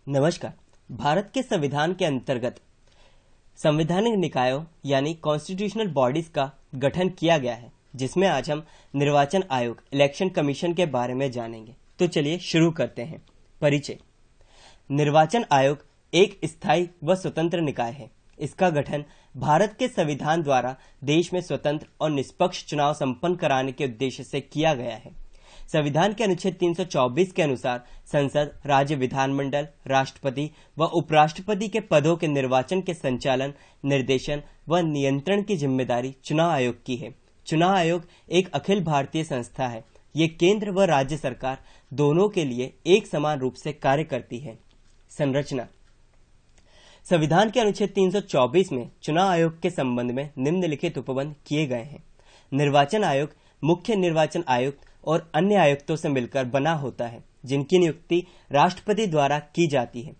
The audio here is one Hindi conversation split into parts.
नमस्कार। भारत के संविधान के अंतर्गत संवैधानिक निकायों यानी कॉन्स्टिट्यूशनल बॉडीज का गठन किया गया है, जिसमें आज हम निर्वाचन आयोग इलेक्शन कमीशन के बारे में जानेंगे। तो चलिए शुरू करते हैं। परिचय। निर्वाचन आयोग एक स्थायी व स्वतंत्र निकाय है। इसका गठन भारत के संविधान द्वारा देश में स्वतंत्र और निष्पक्ष चुनाव संपन्न कराने के उद्देश्य से किया गया है। संविधान के अनुच्छेद 324 के अनुसार संसद, राज्य विधानमंडल, राष्ट्रपति व उपराष्ट्रपति के पदों के निर्वाचन के संचालन, निर्देशन व नियंत्रण की जिम्मेदारी चुनाव आयोग की है। चुनाव आयोग एक अखिल भारतीय संस्था है। ये केंद्र व राज्य सरकार दोनों के लिए एक समान रूप से कार्य करती है। संरचना। संविधान के अनुच्छेद 324 में चुनाव आयोग के संबंध में निम्नलिखित उपबंध किए गए हैं। निर्वाचन आयोग मुख्य निर्वाचन आयुक्त और अन्य आयुक्तों से मिलकर बना होता है, जिनकी नियुक्ति राष्ट्रपति द्वारा की जाती है।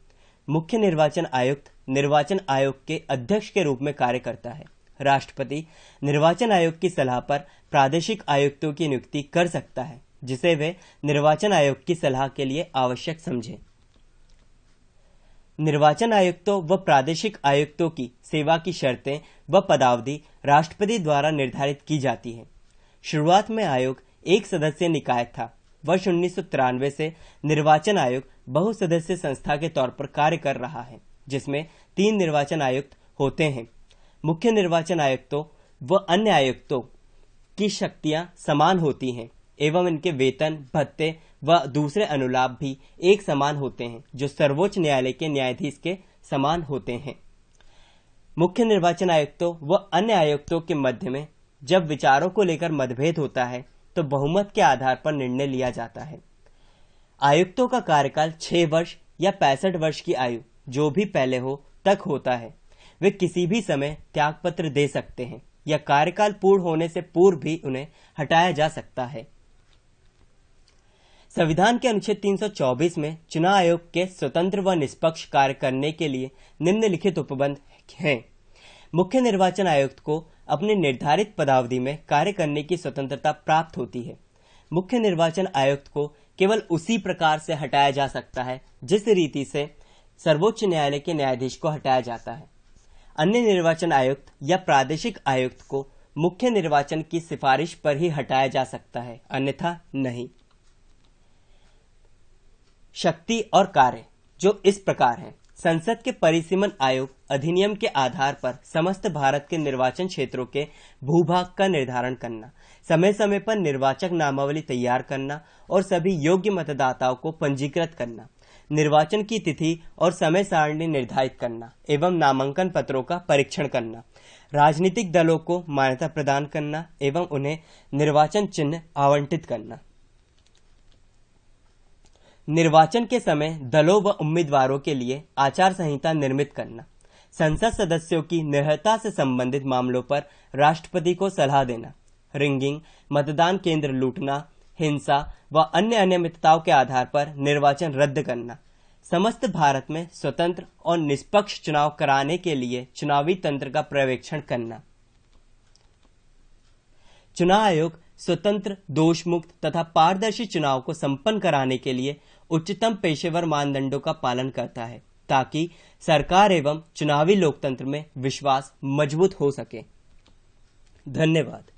मुख्य निर्वाचन आयुक्त निर्वाचन आयोग के अध्यक्ष के रूप में कार्य करता है। राष्ट्रपति निर्वाचन आयोग की सलाह पर प्रादेशिक आयुक्तों की नियुक्ति कर सकता है, जिसे वे निर्वाचन आयोग की सलाह के लिए आवश्यक समझें। निर्वाचन आयुक्तों व प्रादेशिक आयुक्तों की सेवा की शर्तें व पदावधि राष्ट्रपति द्वारा निर्धारित की जाती है। शुरुआत में आयोग एक सदस्य निकाय था। वर्ष 1993 से निर्वाचन आयोग बहुसदस्य संस्था के तौर पर कार्य कर रहा है, जिसमें 3 निर्वाचन आयुक्त होते हैं। मुख्य निर्वाचन आयुक्तों व अन्य आयुक्तों की शक्तियां समान होती हैं एवं इनके वेतन, भत्ते व दूसरे अनुलाभ भी एक समान होते हैं, जो सर्वोच्च न्यायालय के न्यायाधीश के समान होते हैं। मुख्य निर्वाचन आयुक्तों व अन्य आयुक्तों के मध्य में जब विचारों को लेकर मतभेद होता है तो बहुमत के आधार पर निर्णय लिया जाता है। आयुक्तों का कार्यकाल 6 वर्ष या 65 वर्ष की आयु, जो भी पहले हो, तक होता है। वे किसी भी समय त्यागपत्र दे सकते हैं या कार्यकाल पूर्ण होने से पूर्व भी उन्हें हटाया जा सकता है। संविधान के अनुच्छेद 324 में चुनाव आयोग के स्वतंत्र व निष्पक्ष कार्य करने के लिए निम्नलिखित उपबंध हैं। मुख्य निर्वाचन आयुक्त को अपने निर्धारित पदावधि में कार्य करने की स्वतंत्रता प्राप्त होती है। मुख्य निर्वाचन आयुक्त को केवल उसी प्रकार से हटाया जा सकता है जिस रीति से सर्वोच्च न्यायालय के न्यायाधीश को हटाया जाता है। अन्य निर्वाचन आयुक्त या प्रादेशिक आयुक्त को मुख्य निर्वाचन की सिफारिश पर ही हटाया जा सकता है, अन्यथा नहीं। शक्ति और कार्य जो इस प्रकार हैं। संसद के परिसीमन आयोग अधिनियम के आधार पर समस्त भारत के निर्वाचन क्षेत्रों के भूभाग का निर्धारण करना, समय समय पर निर्वाचक नामावली तैयार करना और सभी योग्य मतदाताओं को पंजीकृत करना, निर्वाचन की तिथि और समय सारणी निर्धारित करना एवं नामांकन पत्रों का परीक्षण करना, राजनीतिक दलों को मान्यता प्रदान करना एवं उन्हें निर्वाचन चिन्ह आवंटित करना। निर्वाचन के समय दलों व उम्मीदवारों के लिए आचार संहिता निर्मित करना, संसद सदस्यों की निर्भरता से संबंधित मामलों पर राष्ट्रपति को सलाह देना, रिंगिंग, मतदान केंद्र लूटना, हिंसा व अन्य अनियमितताओं के आधार पर निर्वाचन रद्द करना, समस्त भारत में स्वतंत्र और निष्पक्ष चुनाव कराने के लिए चुनावी तंत्र का पर्यवेक्षण करना। चुनाव आयोग स्वतंत्र, दोषमुक्त तथा पारदर्शी चुनाव को संपन्न कराने के लिए उच्चतम पेशेवर मानदंडों का पालन करता है, ताकि सरकार एवं चुनावी लोकतंत्र में विश्वास मजबूत हो सके। धन्यवाद।